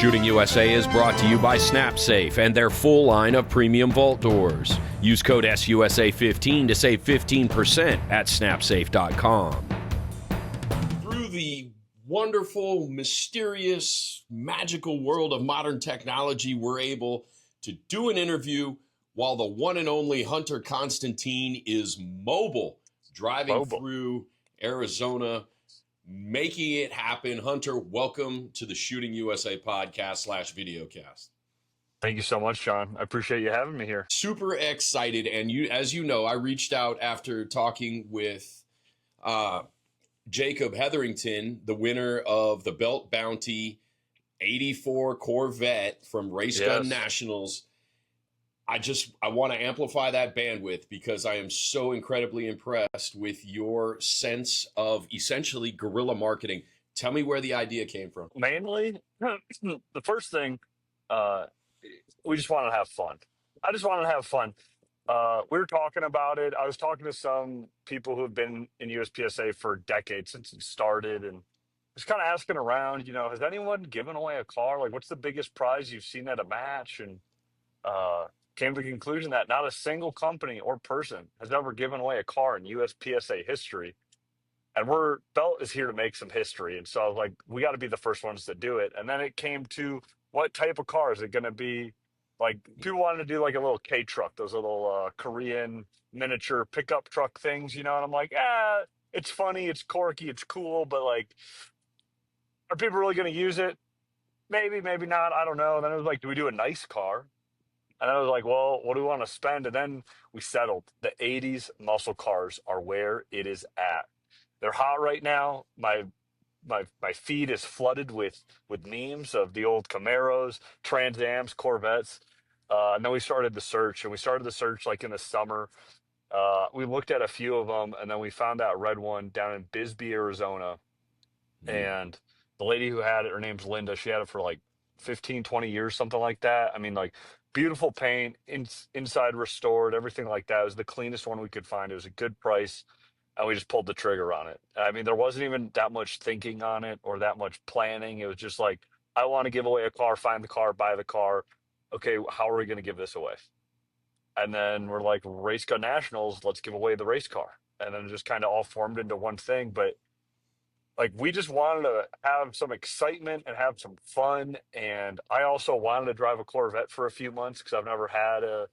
Shooting USA is brought to you by SnapSafe and their full line of premium vault doors. Use code SUSA15 to save 15% at snapsafe.com. Through the wonderful, mysterious, magical world of modern technology, we're able to do an interview while the one and only Hunter Constantine is driving through Arizona, making it happen. Hunter, welcome to the Shooting USA podcast / videocast. Thank you so much, John. I appreciate you having me here. Super excited. And as you know, I reached out after talking with Jacob Hetherington, the winner of the Belt Bounty 84 Corvette from RaceGun Nationals. I want to amplify that bandwidth because I am so incredibly impressed with your sense of essentially guerrilla marketing. Tell me where the idea came from. Mainly, the first thing, we just wanted to have fun. I just wanted to have fun. We were talking about it. I was talking to some people who have been in USPSA for decades since it started, and just kind of asking around, has anyone given away a car? Like, what's the biggest prize you've seen at a match? And came to the conclusion that not a single company or person has ever given away a car in USPSA history. And Belt is here to make some history. And so I was like, we got to be the first ones to do it. And then it came to what type of car is it going to be? Like, people wanted to do like a little K truck, those little Korean miniature pickup truck things, and I'm like, it's funny, it's quirky, it's cool, but like, are people really going to use it? Maybe, maybe not. I don't know. And then it was like, do we do a nice car? And I was like, well, what do we want to spend? And then we settled. The 80s muscle cars are where it is at. They're hot right now. My feed is flooded with memes of the old Camaros, Trans Ams, Corvettes. And then we started the search. And we started the search like in the summer. We looked at a few of them, and then we found that red one down in Bisbee, Arizona. And the lady who had it, her name's Linda. She had it for like 15, 20 years, something like that. I mean, like, beautiful paint, inside restored, everything like that. It was the cleanest one we could find. It was a good price, and we just pulled the trigger on it. I mean, there wasn't even that much thinking on it or that much planning. It was just like, I want to give away a car, find the car, buy the car. Okay, how are we going to give this away? And then we're like, RaceGun Nationals, let's give away the race car. And then it just kind of all formed into one thing. But like, we just wanted to have some excitement and have some fun. And I also wanted to drive a Corvette for a few months because I've never had a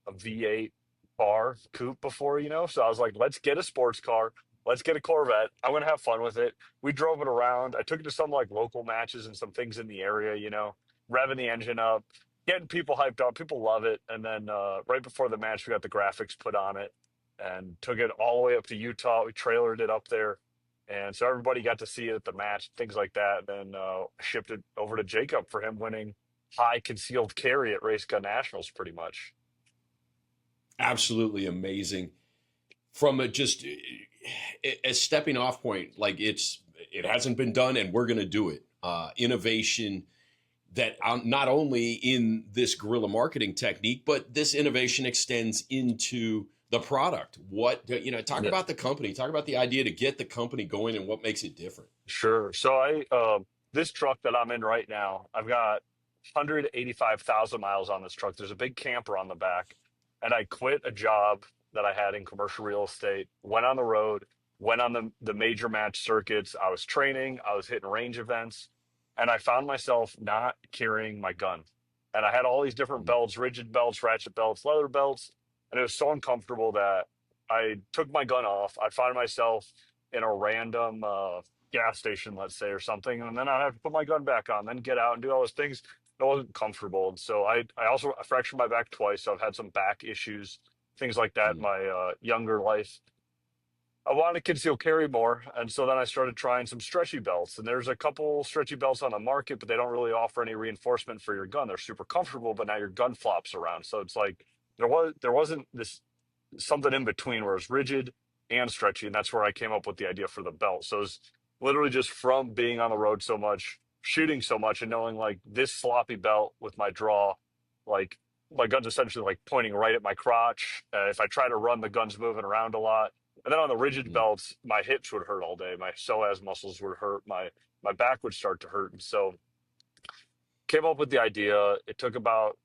V8 car coupe before, So I was like, let's get a sports car. Let's get a Corvette. I'm going to have fun with it. We drove it around. I took it to some like local matches and some things in the area, revving the engine up, getting people hyped up. People love it. And then right before the match, we got the graphics put on it and took it all the way up to Utah. We trailered it up there. And so everybody got to see it at the match, things like that. Then shipped it over to Jacob for him winning high concealed carry at RaceGun Nationals, pretty much. Absolutely amazing. From a stepping off point, like it hasn't been done, and we're going to do it. Innovation that not only in this guerrilla marketing technique, but this innovation extends into the product. Talk about the company, talk about the idea to get the company going and what makes it different. Sure. So this truck that I'm in right now, I've got 185,000 miles on this truck. There's a big camper on the back, and I quit a job that I had in commercial real estate, went on the road, went on the major match circuits. I was training, I was hitting range events, and I found myself not carrying my gun. And I had all these different belts, rigid belts, ratchet belts, leather belts. And it was so uncomfortable that I took my gun off. I found myself in a random gas station, let's say, or something. And then I'd have to put my gun back on, then get out and do all those things. It wasn't comfortable. And so I also fractured my back twice. So I've had some back issues, things like that in my younger life. I wanted to conceal carry more. And so then I started trying some stretchy belts. And there's a couple stretchy belts on the market, but they don't really offer any reinforcement for your gun. They're super comfortable, but now your gun flops around. So it's like, there wasn't this something in between where it's rigid and stretchy, and that's where I came up with the idea for the belt. So it's literally just from being on the road so much, shooting so much, and knowing like this sloppy belt with my draw, like my gun's essentially like pointing right at my crotch. If I try to run, the gun's moving around a lot. And then on the rigid belts, my hips would hurt all day. My psoas muscles would hurt. My back would start to hurt. And so came up with the idea. It took about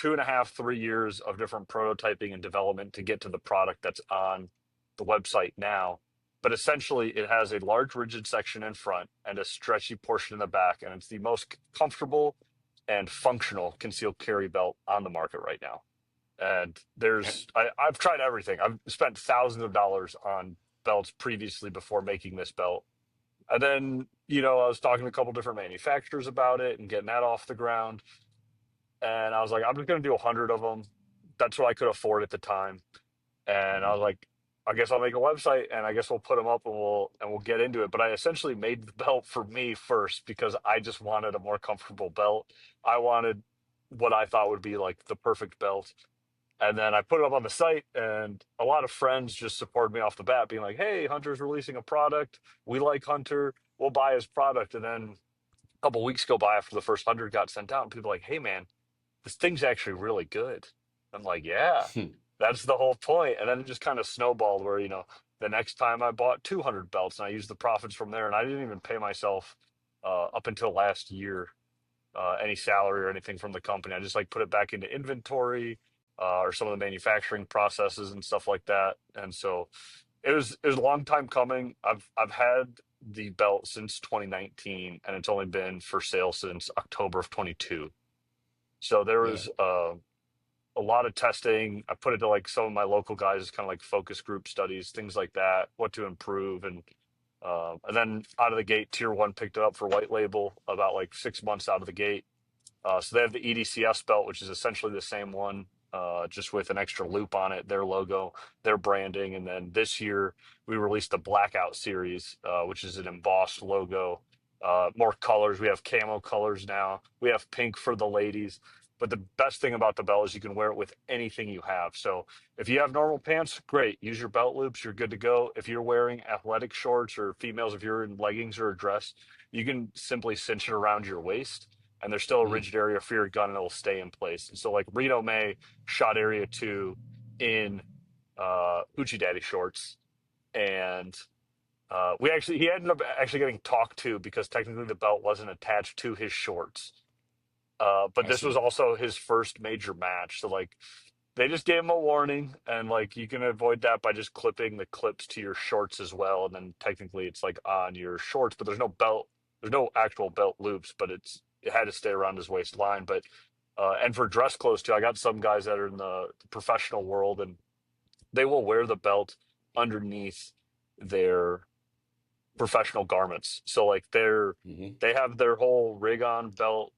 2.5, 3 years of different prototyping and development to get to the product that's on the website now. But essentially, it has a large rigid section in front and a stretchy portion in the back, and it's the most comfortable and functional concealed carry belt on the market right now. And I've tried everything. I've spent thousands of dollars on belts previously before making this belt. And then, I was talking to a couple different manufacturers about it and getting that off the ground. And I was like, I'm just going to do 100 of them. That's what I could afford at the time. And I Mhm. was like, I guess I'll make a website and I guess we'll put them up and we'll get into it. But I essentially made the belt for me first because I just wanted a more comfortable belt. I wanted what I thought would be like the perfect belt. And then I put it up on the site, and a lot of friends just supported me off the bat, being like, "Hey, Hunter's releasing a product. We like Hunter. We'll buy his product." And then a couple weeks go by after the first 100 got sent out, and people are like, "Hey, man, this thing's actually really good." I'm like, "Yeah, that's the whole point." And then it just kind of snowballed where, the next time I bought 200 belts, and I used the profits from there, and I didn't even pay myself up until last year any salary or anything from the company. I just like put it back into inventory or some of the manufacturing processes and stuff like that. And so it was a long time coming. I've had the belt since 2019, and it's only been for sale since October of 22. So there Yeah. was a lot of testing. I put it to like some of my local guys, kind of like focus group studies, things like that, what to improve, and then out of the gate, Tier One picked it up for white label about like 6 months out of the gate. So they have the EDCS belt, which is essentially the same one, just with an extra loop on it, their logo, their branding. And then this year we released the Blackout series, which is an embossed logo, more colors. We have camo colors now. We have pink for the ladies. But the best thing about the belt is you can wear it with anything you have. So if you have normal pants, great. Use your belt loops. You're good to go. If you're wearing athletic shorts, or females, if you're in leggings or a dress, you can simply cinch it around your waist, and there's still a Mhm. rigid area for your gun, and it'll stay in place. And so like Reno May shot area 2 in Hoochie Daddy shorts, and he ended up actually getting talked to because technically the belt wasn't attached to his shorts. But I this was see. also his first major match. So like they just gave him a warning, and like you can avoid that by just clipping the clips to your shorts as well. And then technically it's like on your shorts, but there's no belt, there's no actual belt loops, but it had to stay around his waistline. But and for dress clothes too, I got some guys that are in the professional world, and they will wear the belt underneath their professional garments. So like Hmm. they have their whole rig on belt,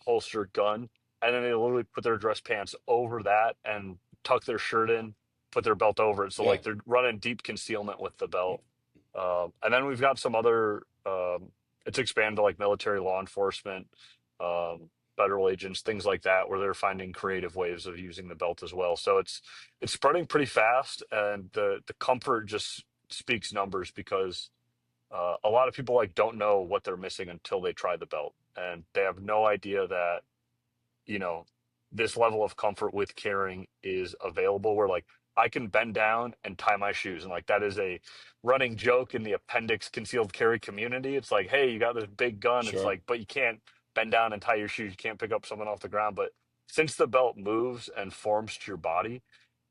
holster, gun, and then they literally put their dress pants over that and tuck their shirt in, put their belt over it. So Yeah. like they're running deep concealment with the belt. And then we've got some other it's expanded to like military law enforcement, federal agents, things like that, where they're finding creative ways of using the belt as well. So it's spreading pretty fast, and the comfort just speaks numbers because a lot of people like don't know what they're missing until they try the belt, and they have no idea that you know this level of comfort with carrying is available. Where like I can bend down and tie my shoes, and like that is a running joke in the appendix concealed carry community. It's like, hey, you got this big gun. It's Sure. like, but you can't bend down and tie your shoes. You can't pick up someone off the ground. But since the belt moves and forms to your body,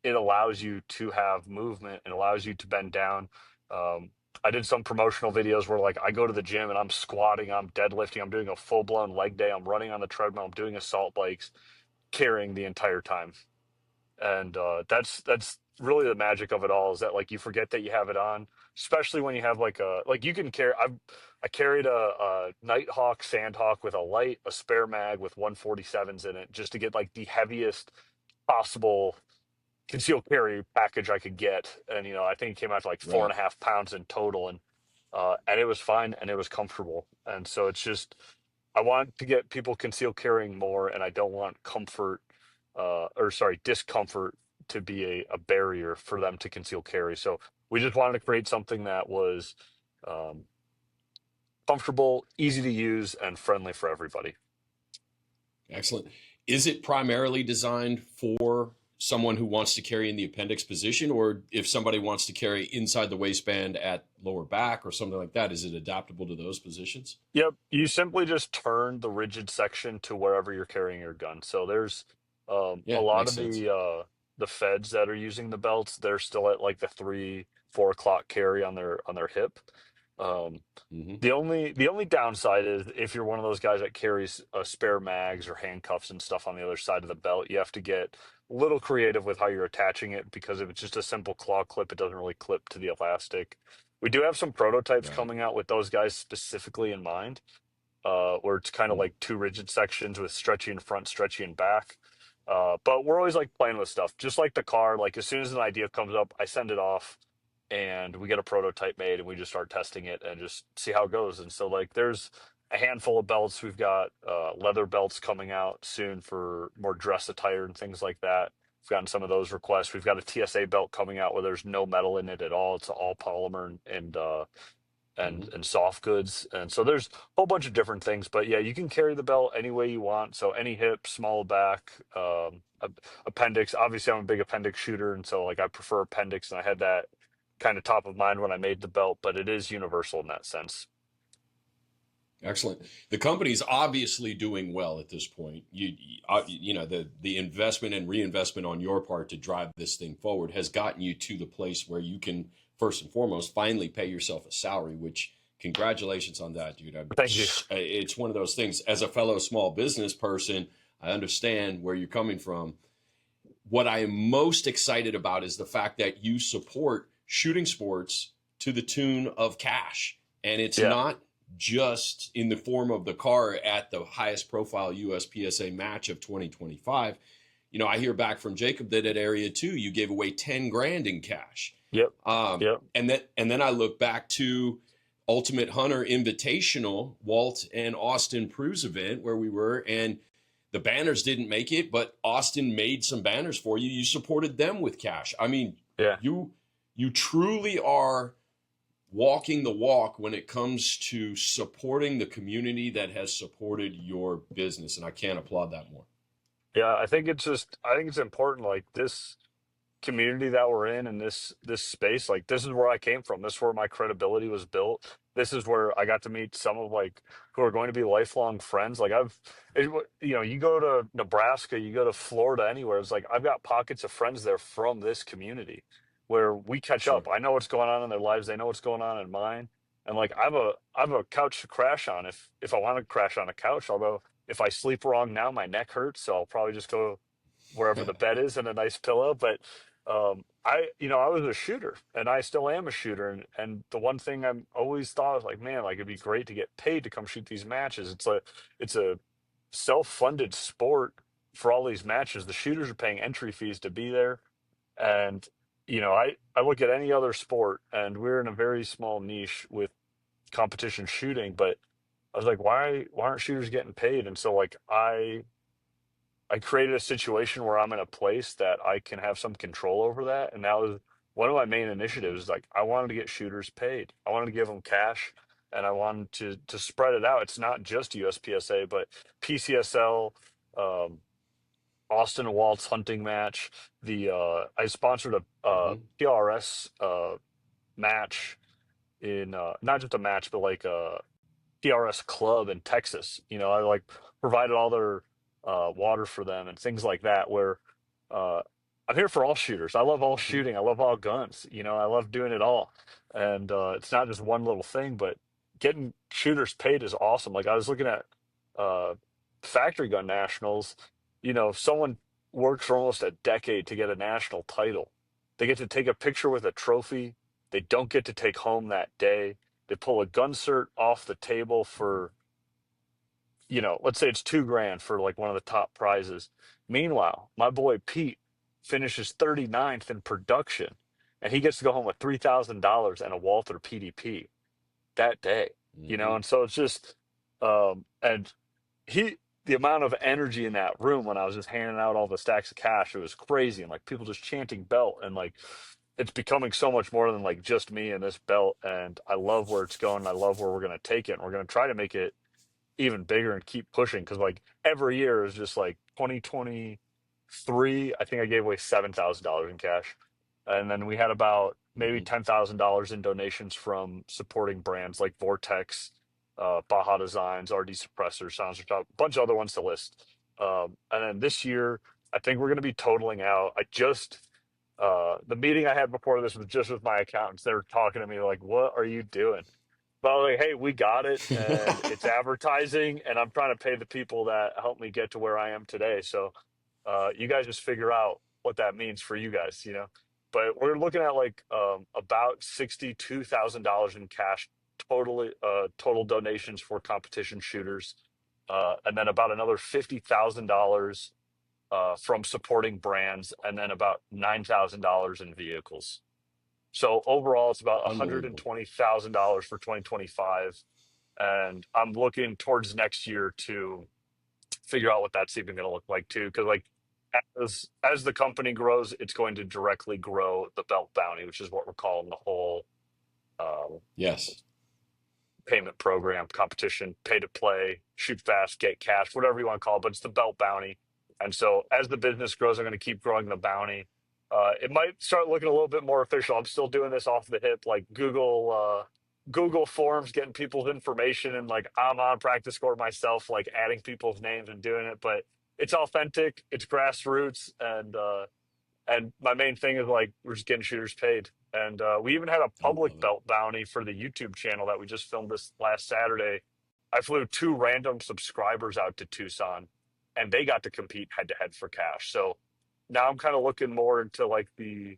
it allows you to have movement and allows you to bend down. Um, I did some promotional videos where like I go to the gym and I'm squatting, I'm deadlifting, I'm doing a full blown leg day, I'm running on the treadmill, I'm doing assault bikes, carrying the entire time. And that's really the magic of it all, is that like you forget that you have it on, especially when you have like you can carry. I carried a Nighthawk Sandhawk with a light, a spare mag with 147s in it, just to get like the heaviest possible concealed carry package I could get. And I think it came out to like four and Right. a half pounds in total, and it was fine and it was comfortable. And so it's just I want to get people concealed carrying more, and I don't want discomfort to be a barrier for them to conceal carry. So we just wanted to create something that was um, comfortable, easy to use, and friendly for everybody. Excellent. Is it primarily designed for someone who wants to carry in the appendix position, or if somebody wants to carry inside the waistband at lower back or something like that, is it adaptable to those positions? Yep, you simply just turn the rigid section to wherever you're carrying your gun. So there's a Yeah, lot makes of sense. the feds that are using the belts, they're still at like the 3, 4 o'clock carry on their hip. Um, Hmm. the only downside is if you're one of those guys that carries spare mags or handcuffs and stuff on the other side of the belt, you have to get a little creative with how you're attaching it, because if it's just a simple claw clip, it doesn't really clip to the elastic. We do have some prototypes Right. coming out with those guys specifically in mind, where it's kind of Mm. like two rigid sections with stretchy in front, stretchy in back. But we're always like playing with stuff, just like the car. Like as soon as an idea comes up, I send it off, and we get a prototype made, and we just start testing it and just see how it goes. And so like there's a handful of belts. We've got leather belts coming out soon for more dress attire and things like that. We've gotten some of those requests. We've got a TSA belt coming out where there's no metal in it at all. It's all polymer Hmm. and soft goods. And so there's a whole bunch of different things. But yeah, you can carry the belt any way you want. So any hip, small back, appendix. Obviously, I'm a big appendix shooter, and so like I prefer appendix, and I had that kind of top of mind when I made the belt. But it is universal in that sense. Excellent. The company's obviously doing well at this point. You know, the investment and reinvestment on your part to drive this thing forward has gotten you to the place where you can first and foremost finally pay yourself a salary. Which, congratulations on that, dude. Thank you. It's one of those things. As a fellow small business person, I understand where you're coming from. What I am most excited about is the fact that you support shooting sports to the tune of cash. And it's Yeah. not just in the form of the car at the highest profile USPSA match of 2025. You know, I hear back from Jacob that at Area 2, you gave away 10 grand in cash. Yep. Yep. And then I look back to Ultimate Hunter Invitational, Walt and Austin Pruse event where we were, and the banners didn't make it, but Austin made some banners for you. You supported them with cash. I mean, Yeah. you truly are walking the walk when it comes to supporting the community that has supported your business, and I can't applaud that more. Yeah. I think it's important. Like this community that we're in and this space, like this is where I came from. This is where my credibility was built. This is where I got to meet some of like who are going to be lifelong friends. Like you go to Nebraska, you go to Florida, anywhere, it's like I've got pockets of friends there from this community where we catch Sure. up. I know what's going on in their lives, they know what's going on in mine. And like I have a couch to crash on if I want to crash on a couch. Although if I sleep wrong now, my neck hurts, so I'll probably just go wherever the bed is and a nice pillow. But I was a shooter, and I still am a shooter. And the one thing I'm always thought was like, man, like it'd be great to get paid to come shoot these matches. It's a self-funded sport for all these matches. The shooters are paying entry fees to be there. And, I look at any other sport, and we're in a very small niche with competition shooting, but I was like, why aren't shooters getting paid? And so like I created a situation where I'm in a place that I can have some control over that. And that was one of my main initiatives. Like I wanted to get shooters paid. I wanted to give them cash, and I wanted to spread it out. It's not just USPSA, but PCSL, um, Austin Waltz hunting match. I sponsored a Hmm. PRS match in not just a match, but like a PRS club in Texas. I like provided all their water for them and things like that. Where uh, I'm here for all shooters. I love all Hmm. shooting. I love all guns. I love doing it all. And it's not just one little thing, but getting shooters paid is awesome. Like I was looking at uh, Factory Gun Nationals. Someone works for almost a decade to get a national title. They get to take a picture with a trophy. They don't get to take home that day. They pull a gun cert off the table for, let's say it's 2 grand for like one of the top prizes. Meanwhile, my boy Pete finishes 39th in production, and he gets to go home with $3,000 and a Walther PDP that day. Hmm. And so it's just, and he, the amount of energy in that room when I was just handing out all the stacks of cash, it was crazy. And like people just chanting belt, and like it's becoming so much more than like just me and this belt. And I love where it's going. I love where we're going to take it. And we're going to try to make it even bigger and keep pushing, because like every year is just like 2025 three, I think I gave away $7,000 in cash. And then we had about maybe Mhm. $10,000 in donations from supporting brands like Vortex, Baja Designs, RD Suppressor, Sounds Top, a bunch of other ones to list. And then this year, I think we're going to be totaling out. The meeting I had before this was just with my accountants. They were talking to me like, "What are you doing?" But I was like, "Hey, we got it, and it's advertising, and I'm trying to pay the people that helped me get to where I am today. So, you guys just figure out what that means for you guys, you know." But we're looking at like about $62,000 in cash total donations for competition shooters, and then about another $50,000 from supporting brands, and then about $9,000 in vehicles. So overall, it's about Unbelievable. $120,000 for 2025, and I'm looking towards next year to figure out what that's even going to look like too. Because like as the company grows, it's going to directly grow the belt bounty, which is what we're calling the whole um, Yes. payment program, competition, pay to play, shoot fast, get cash, whatever you want to call it, but it's the belt bounty. And so as the business grows, I'm going to keep growing the bounty. It might start looking a little bit more official. I'm still doing this off the hip, like Google Forms, getting people's information, and like I'm on practice score myself, like adding people's names and doing it. But it's authentic, it's grassroots, and my main thing is like we're just getting shooters paid. And we even had a I public love it. belt bounty for the YouTube channel that we just filmed this last Saturday. I flew two random subscribers out to Tucson, and they got to compete head to head for cash. So now I'm kind of looking more into like the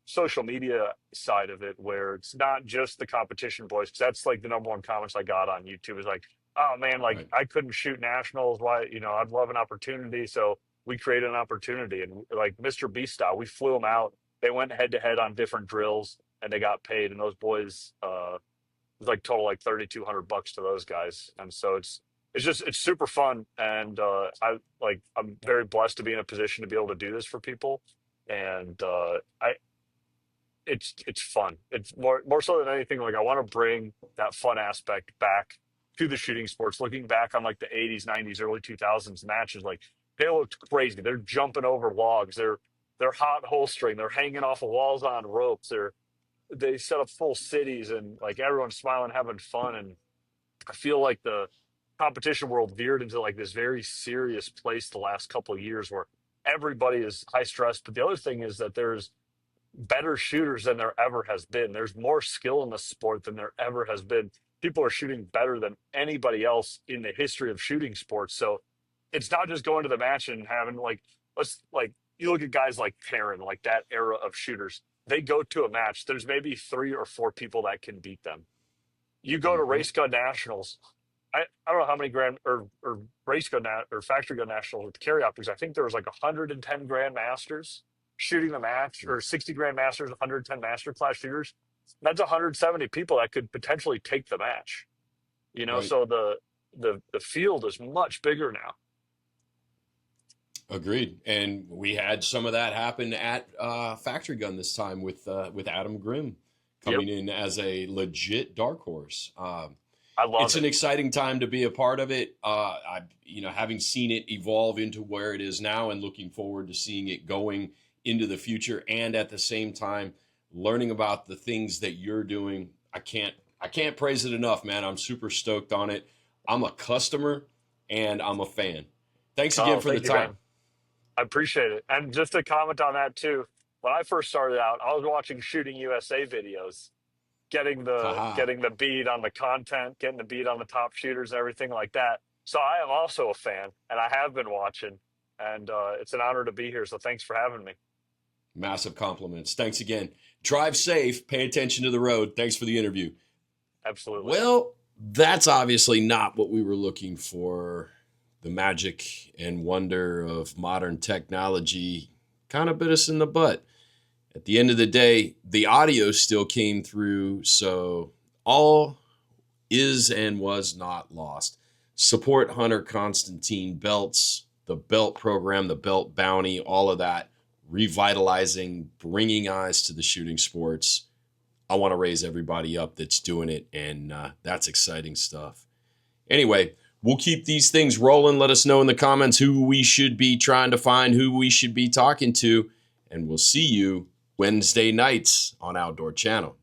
social media side of it, where it's not just the competition boys. 'Cause that's like the number one comments I got on YouTube is like, "Oh man, like Right. I couldn't shoot nationals. Why? You know, I'd love an opportunity." So we created an opportunity, and like Mr. Beast style, we flew them out. They went head to head on different drills, and they got paid. And those boys, it was like total like $3,200 to those guys. And so it's super fun, and I'm very blessed to be in a position to be able to do this for people. And I it's fun. It's more so than anything. Like I want to bring that fun aspect back to the shooting sports. Looking back on like the '80s, '90s, early 2000s matches, like they looked crazy. They're jumping over logs. They're hot holstering. They're hanging off of walls on ropes. They set up full cities, and like everyone's smiling, having fun. And I feel like the competition world veered into like this very serious place the last couple of years where everybody is high stress. But the other thing is that there's better shooters than there ever has been. There's more skill in the sport than there ever has been. People are shooting better than anybody else in the history of shooting sports. So it's not just going to the match and having like, let's like, you look at guys like Perrin, like that era of shooters. They go to a match. There's maybe three or four people that can beat them. You go to Hmm. race gun nationals. I don't know how many grand or race gun or factory gun nationals with the carry out, because I think there was like 110 grandmasters shooting the match, or 60 grandmasters, 110 master class shooters. That's 170 people that could potentially take the match. You know, Right. so the field is much bigger now. Agreed. And we had some of that happen at Factory Gun this time with Adam Grimm Yep, coming in as a legit dark horse. I love It's an it. exciting time to be a part of it. Having seen it evolve into where it is now, and looking forward to seeing it going into the future, and at the same time learning about the things that you're doing. I can't praise it enough, man. I'm super stoked on it. I'm a customer and I'm a fan. Thanks again Oh, for the thank you, time. man. I appreciate it. And just to comment on that too, when I first started out, I was watching Shooting USA videos, Haha. getting the bead on the content, getting the bead on the top shooters and everything like that. So I am also a fan, and I have been watching, and it's an honor to be here. So thanks for having me. Massive compliments. Thanks again. Drive safe. Pay attention to the road. Thanks for the interview. Absolutely. Well, that's obviously not what we were looking for. The magic and wonder of modern technology kind of bit us in the butt. At the end of the day, the audio still came through, so all is and was not lost. Support Hunter Constantine belts, the belt program, the belt bounty, all of that, revitalizing, bringing eyes to the shooting sports. I want to raise everybody up that's doing it, and that's exciting stuff. Anyway, we'll keep these things rolling. Let us know in the comments who we should be trying to find, who we should be talking to, and we'll see you Wednesday nights on Outdoor Channel.